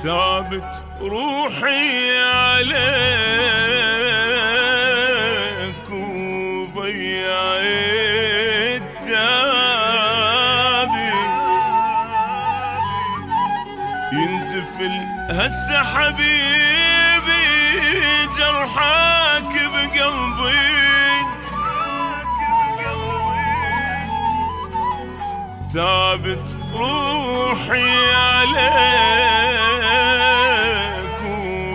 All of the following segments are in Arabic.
ثابت روحي عليك وضيعت تابي ينزف هسه حبيبي جرحك بقلبي ثابت روحي عليك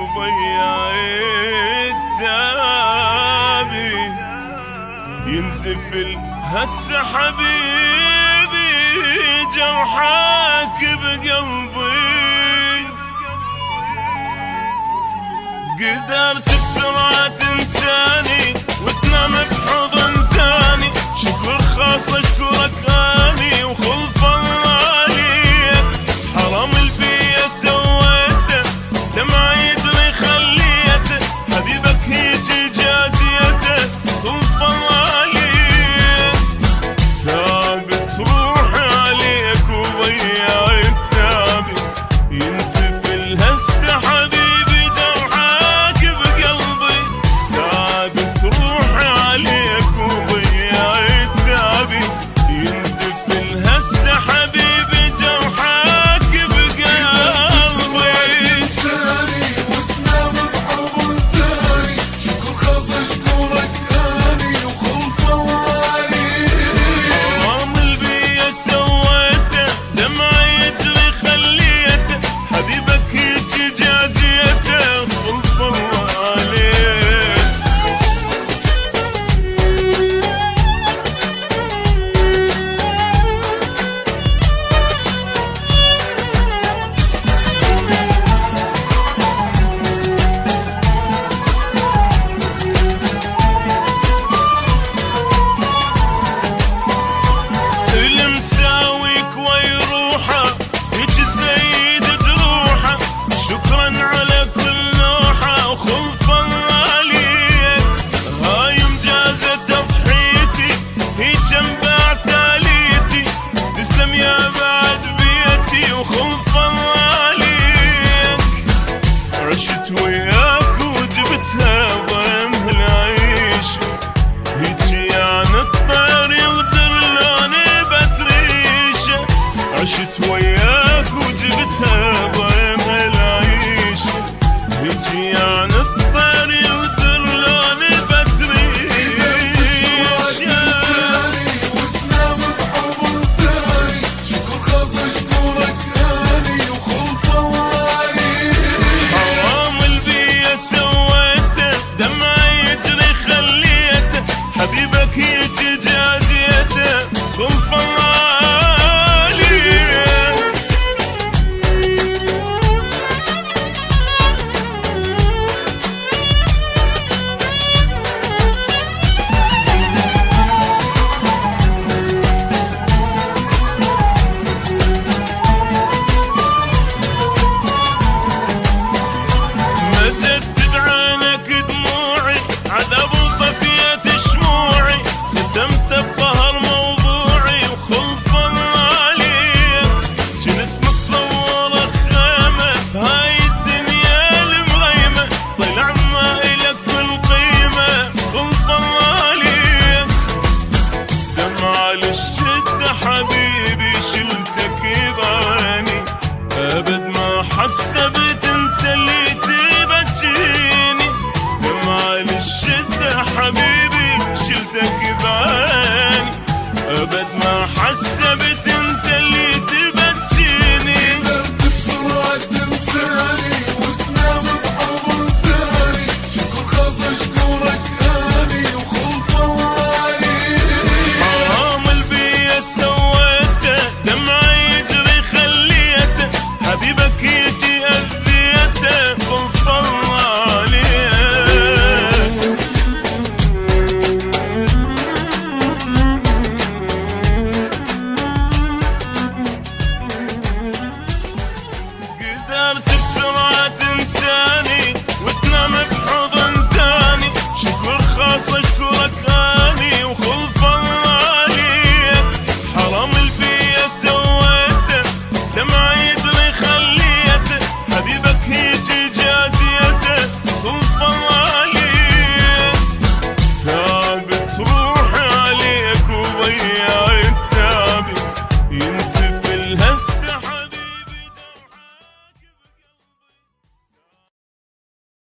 وضيعت تابي ينزف هسه حبيبي جرحك بقلبي قدرت بسرعة تنساني وتنام بحضن ثاني شكر خاص اشكرك اني وخلف الله ليك حرام البيا سويته دمع يجري خليته حبيبك هيجي جازيته خلف الله ليك ثابت روحي عليك وضيعت تابي ينزف الهسه حبيبي جرحك بقلبي ثابت روحي عليك وضيعت تابي ينزف الهسه حبيبي جرحك بقلبي انساني وتنام بحضن ثاني شكر خاص اشكرك اني وخلف الله ليك حرام البيا سويته دمع يجري خليته حبيبك يجي جازيته خلف الله عليك المساويك ويروحه يجي زيد جروحه شكرا على